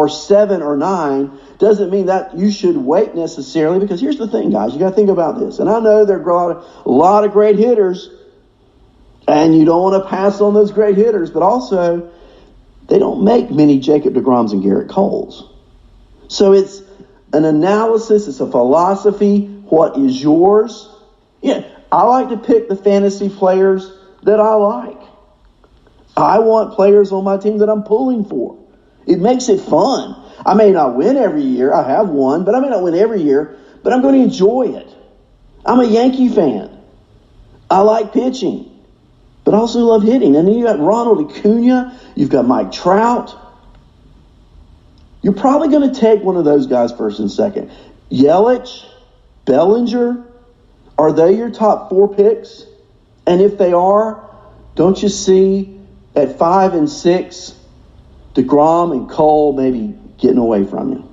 or 7 or 9 doesn't mean that you should wait necessarily, because here's the thing, guys. You got to think about this. And I know there are a lot of great hitters, and you don't want to pass on those great hitters, but also they don't make many Jacob deGroms and Garrett Coles. So it's an analysis, it's a philosophy. What is yours? Yeah, I like to pick the fantasy players that I like. I want players on my team that I'm pulling for. It makes it fun. I may not win every year. I have won, but I may not win every year, but I'm going to enjoy it. I'm a Yankee fan. I like pitching, but I also love hitting. And then you got Ronald Acuna. You've got Mike Trout. You're probably going to take one of those guys first and second. Yelich, Bellinger, are they your top 4 picks? And if they are, don't you see at 5 and 6, DeGrom and Cole maybe getting away from you?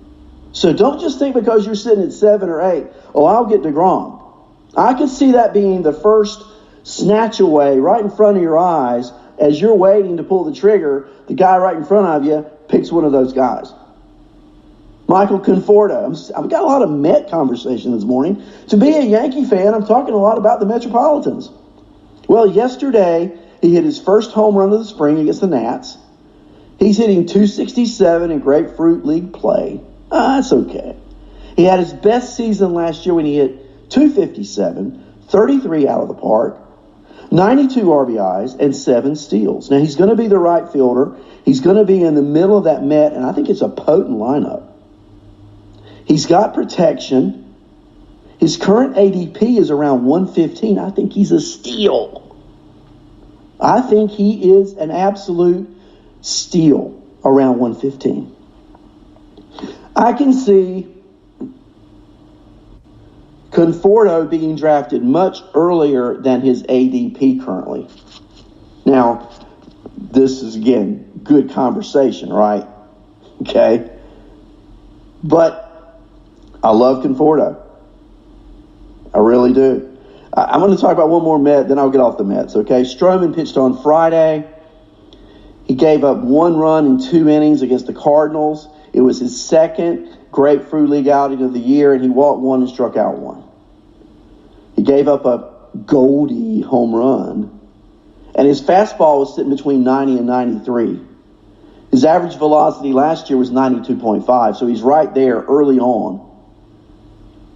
So don't just think because you're sitting at 7 or 8, oh, I'll get DeGrom. I could see that being the first snatch away right in front of your eyes as you're waiting to pull the trigger. The guy right in front of you picks one of those guys. Michael Conforto. I've got a lot of Met conversation this morning. To be a Yankee fan, I'm talking a lot about the Metropolitans. Well, yesterday, he hit his first home run of the spring against the Nats. He's hitting .267 in Grapefruit League play. That's okay. He had his best season last year when he hit .257, 33 out of the park, 92 RBIs, and 7 steals. Now, he's going to be the right fielder. He's going to be in the middle of that Met, and I think it's a potent lineup. He's got protection. His current ADP is around 115. I think he's a steal. I think he is an absolute steal around 115. I can see Conforto being drafted much earlier than his ADP currently. Now, this is, again, good conversation, right? Okay? But I love Conforto. I really do. I'm going to talk about one more Met, then I'll get off the Mets, okay? Stroman pitched on Friday. He gave up 1 run in 2 innings against the Cardinals. It was his second Grapefruit League outing of the year, and he walked 1 and struck out 1. He gave up a Goldie home run, and his fastball was sitting between 90 and 93. His average velocity last year was 92.5, so he's right there early on.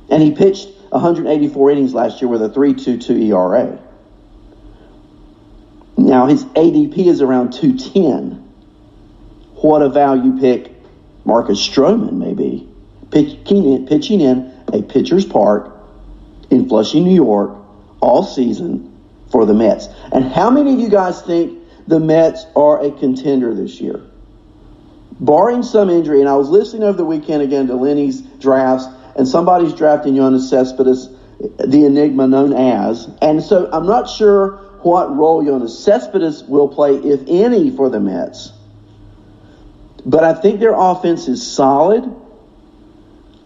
And he pitched 184 innings last year with a 3.22 ERA. Now, his ADP is around 210. What a value pick Marcus Stroman may be. Pitching in a pitcher's park in Flushing, New York, all season for the Mets. And how many of you guys think the Mets are a contender this year? Barring some injury, and I was listening over the weekend again to Lenny's drafts, and somebody's drafting Yoenis Cespedes, the enigma known as. And so I'm not sure what role Yoenis Cespedes will play, if any, for the Mets. But I think their offense is solid.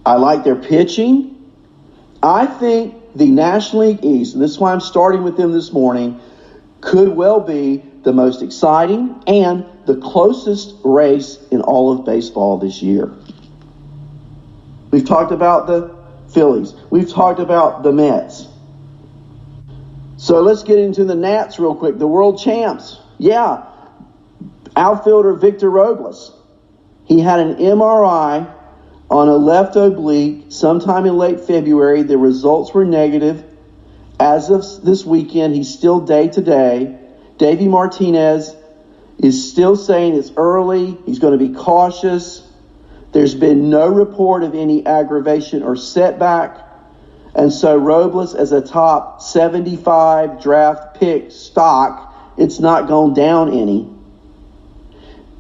I like their pitching. I think the National League East, and this is why I'm starting with them this morning, could well be the most exciting and the closest race in all of baseball this year. We've talked about the Phillies. We've talked about the Mets. So let's get into the Nats real quick. The world champs. Yeah. Outfielder Victor Robles. He had an MRI on a left oblique sometime in late February. The results were negative. As of this weekend, he's still day-to-day. Davey Martinez is still saying it's early. He's going to be cautious. There's been no report of any aggravation or setback. And so Robles, as a top 75 draft pick stock, it's not gone down any.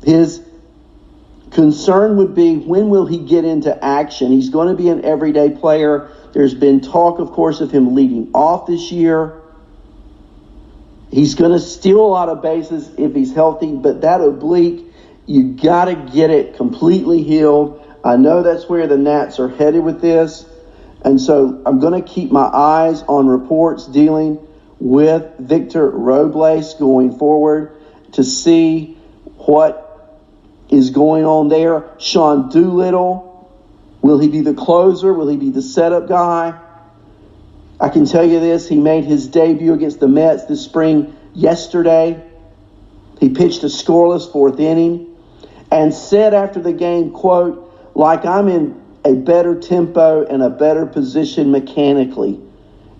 His concern would be, when will he get into action? He's going to be an everyday player. There's been talk, of course, of him leading off this year. He's going to steal a lot of bases if he's healthy, but that oblique, you got to get it completely healed. I know that's where the Nats are headed with this. And so I'm going to keep my eyes on reports dealing with Victor Robles going forward to see what is going on there. Sean Doolittle, will he be the closer? Will he be the setup guy? I can tell you this, he made his debut against the Mets this spring yesterday. He pitched a scoreless fourth inning and said after the game, quote, like I'm in a better tempo and a better position mechanically,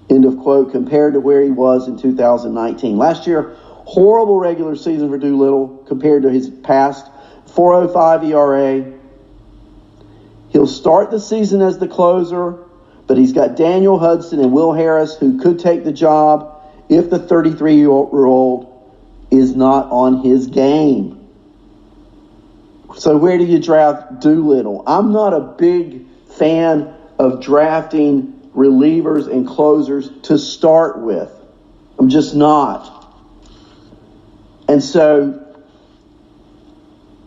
end of quote, compared to where he was in 2019. Last year, horrible regular season for Doolittle compared to his past, 4.05 ERA. He'll start the season as the closer, but he's got Daniel Hudson and Will Harris who could take the job if the 33-year-old is not on his game. So where do you draft Doolittle? I'm not a big fan of drafting relievers and closers to start with. I'm just not. And so,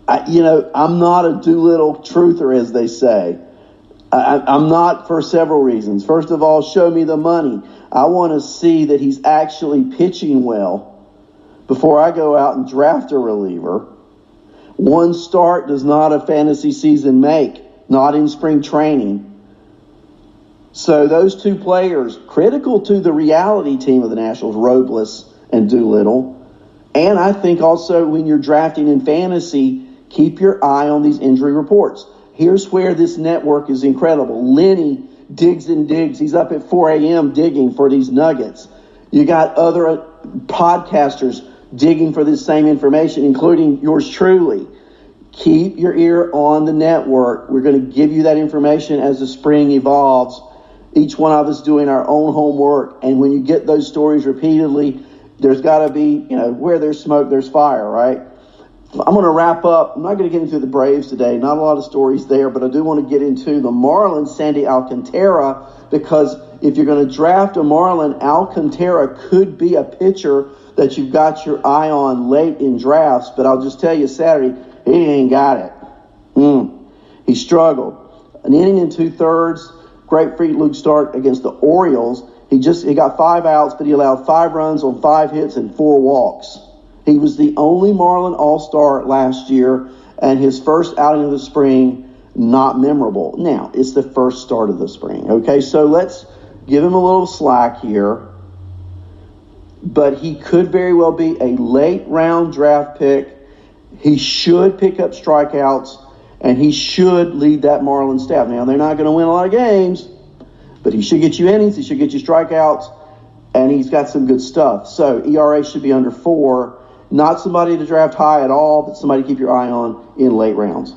I'm not a Doolittle truther, as they say. I'm not for several reasons. First of all, show me the money. I want to see that he's actually pitching well before I go out and draft a reliever. One start does not a fantasy season make, not in spring training. So those two players, critical to the reality team of the Nationals, Robles and Doolittle. And I think also when you're drafting in fantasy, keep your eye on these injury reports. Here's where this network is incredible. Lenny digs and digs. He's up at 4 a.m. digging for these nuggets. You got other podcasters digging for this same information, including yours truly. Keep your ear on the network. We're going to give you that information as the spring evolves. Each one of us doing our own homework. And when you get those stories repeatedly, there's got to be, where there's smoke, there's fire, right? I'm going to wrap up. I'm not going to get into the Braves today. Not a lot of stories there, but I do want to get into the Marlins, Sandy Alcantara, because if you're going to draft a Marlin, Alcantara could be a pitcher that you've got your eye on late in drafts. But I'll just tell you, Saturday, he ain't got it. He struggled. An inning and 2/3. Grapefruit Luke start against the Orioles. He got 5 outs, but he allowed 5 runs on 5 hits and 4 walks. He was the only Marlin All-Star last year, and his first outing of the spring, not memorable. Now, it's the first start of the spring, okay? So let's give him a little slack here. But he could very well be a late-round draft pick. He should pick up strikeouts, and he should lead that Marlin staff. Now, they're not going to win a lot of games, but he should get you innings, he should get you strikeouts, and he's got some good stuff. So ERA should be under 4. Not somebody to draft high at all, but somebody to keep your eye on in late rounds.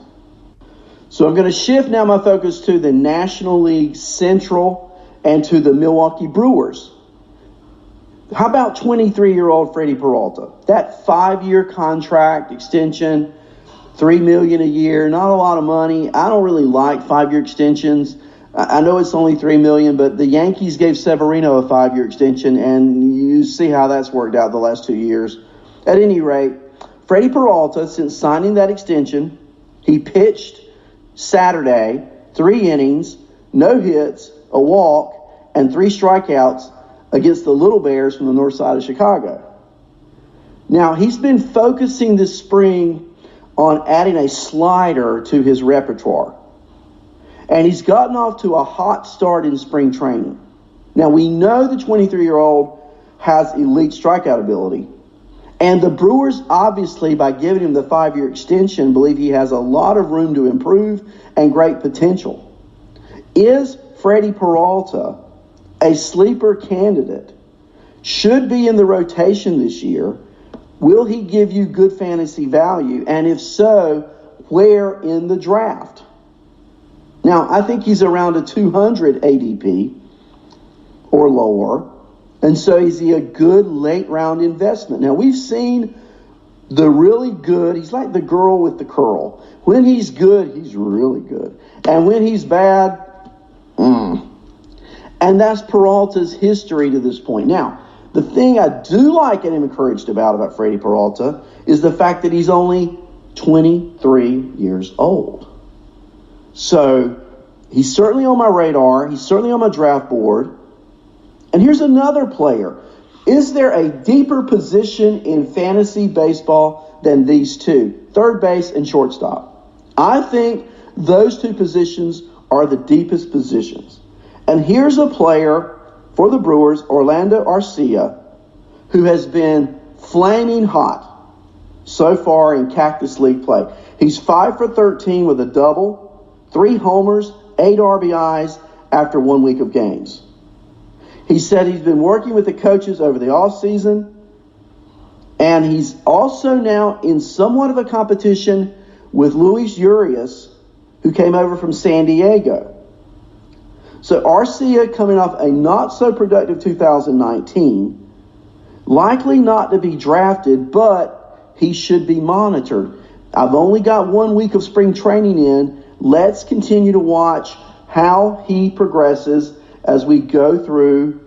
So I'm going to shift now my focus to the National League Central and to the Milwaukee Brewers. How about 23-year-old Freddie Peralta? That 5-year contract extension, $3 million a year, not a lot of money. I don't really like 5-year extensions. I know it's only $3 million, but the Yankees gave Severino a 5-year extension, and you see how that's worked out the last 2 years. At any rate, Freddie Peralta, since signing that extension, he pitched Saturday, 3 innings, no hits, a walk, and 3 strikeouts against the Little Bears from the north side of Chicago. Now, he's been focusing this spring on adding a slider to his repertoire. And he's gotten off to a hot start in spring training. Now, we know the 23-year-old has elite strikeout ability. And the Brewers, obviously, by giving him the 5-year extension, believe he has a lot of room to improve and great potential. Is Freddie Peralta a sleeper candidate? Should be in the rotation this year. Will he give you good fantasy value? And if so, where in the draft? Now, I think he's around a 200 ADP or lower. And so is he a good late-round investment? Now, we've seen the really good. He's like the girl with the curl. When he's good, he's really good. And when he's bad, And that's Peralta's history to this point. Now, the thing I do like and am encouraged about Freddie Peralta is the fact that he's only 23 years old. So he's certainly on my radar. He's certainly on my draft board. And here's another player. Is there a deeper position in fantasy baseball than these two, third base and shortstop. I think those two positions are the deepest positions. And here's a player for the Brewers, Orlando Arcia, who has been flaming hot so far in Cactus League play. He's 5 for 13 with a double, 3 homers, 8 RBIs after 1 week of games. He said he's been working with the coaches over the offseason, and he's also now in somewhat of a competition with Luis Urias, who came over from San Diego. So Arcia, coming off a not-so-productive 2019, likely not to be drafted, but he should be monitored. I've only got 1 week of spring training in. Let's continue to watch how he progresses as we go through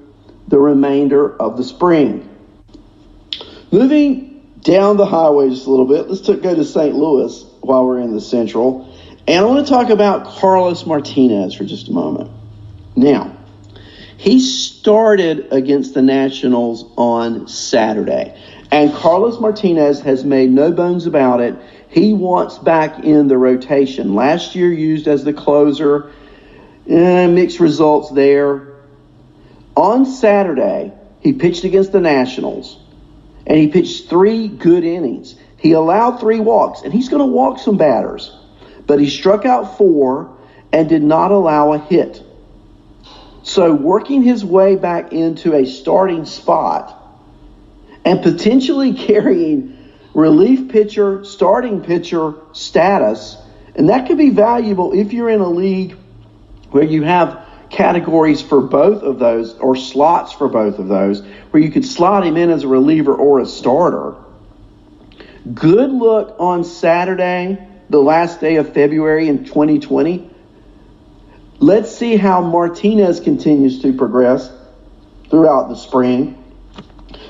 the remainder of the spring. Moving down the highway just a little bit, let's go to St. Louis while we're in the Central. And I want to talk about Carlos Martinez for just a moment. Now, he started against the Nationals on Saturday. And Carlos Martinez has made no bones about it. He wants back in the rotation. Last year used as the closer. Mixed results there. On Saturday, he pitched against the Nationals. And he pitched 3 good innings. He allowed 3 walks. And he's going to walk some batters. But he struck out 4 and did not allow a hit. So working his way back into a starting spot and potentially carrying relief pitcher, starting pitcher status, and that could be valuable if you're in a league where you have categories for both of those or slots for both of those, where you could slot him in as a reliever or a starter. Good look on Saturday, the last day of February in 2020. Let's see how Martinez continues to progress throughout the spring.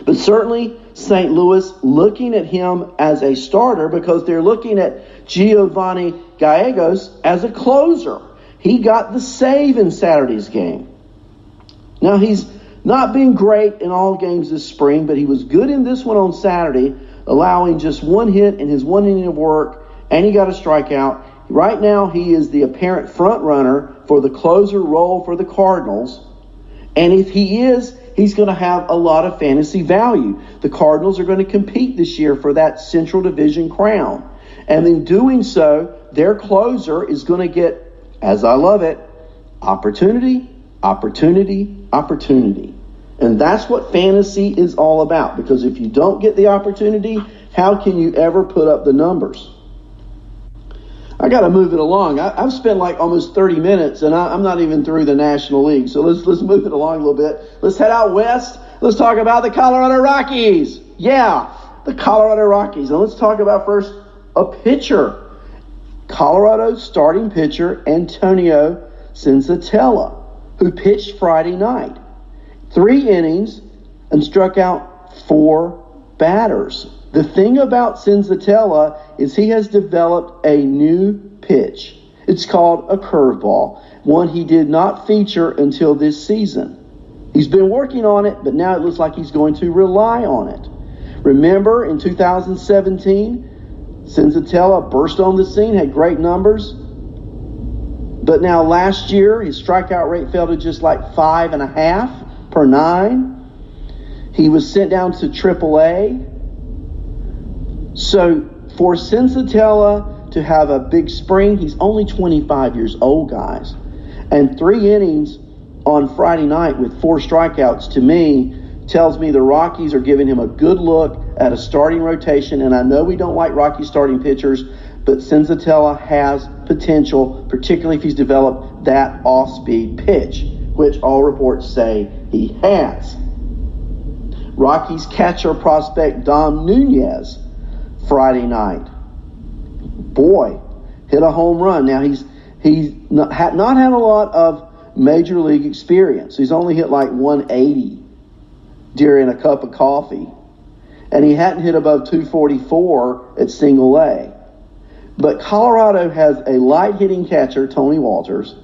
But certainly St. Louis looking at him as a starter because they're looking at Giovanni Gallegos as a closer. He got the save in Saturday's game. Now, he's not been great in all games this spring, but he was good in this one on Saturday, allowing just 1 hit in his 1 inning of work, and he got a strikeout. Right now, he is the apparent front runner for the closer role for the Cardinals. And if he is, he's going to have a lot of fantasy value. The Cardinals are going to compete this year for that Central Division crown. And in doing so, their closer is going to get, as I love it, opportunity, opportunity, opportunity. And that's what fantasy is all about. Because if you don't get the opportunity, how can you ever put up the numbers? I got to move it along. I've spent like almost 30 minutes, and I'm not even through the National League. So let's move it along a little bit. Let's head out west. Let's talk about the Colorado Rockies. Yeah, the Colorado Rockies. And let's talk about first a pitcher. Colorado starting pitcher Antonio Senzatela, who pitched Friday night. 3 innings and struck out 4 batters. The thing about Senzatela is he has developed a new pitch. It's called a curveball, one he did not feature until this season. He's been working on it, but now it looks like he's going to rely on it. Remember, in 2017, Senzatela burst on the scene, had great numbers. But now last year, his strikeout rate fell to just like 5.5 per 9. He was sent down to AAA. So for Senzatela to have a big spring, he's only 25 years old, guys. And 3 innings on Friday night with 4 strikeouts, to me, tells me the Rockies are giving him a good look at a starting rotation. And I know we don't like Rocky starting pitchers, but Senzatela has potential, particularly if he's developed that off-speed pitch, which all reports say he has. Rockies catcher prospect Dom Nunez Friday night. Boy, hit a home run. Now, he's not had a lot of major league experience. He's only hit like 180 during a cup of coffee. And he hadn't hit above 244 at single A. But Colorado has a light-hitting catcher, Tony Walters.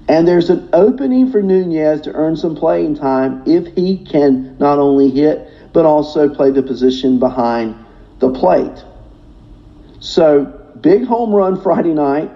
And there's an opening for Nunez to earn some playing time if he can not only hit, but also play the position behind the plate. So, big home run Friday night.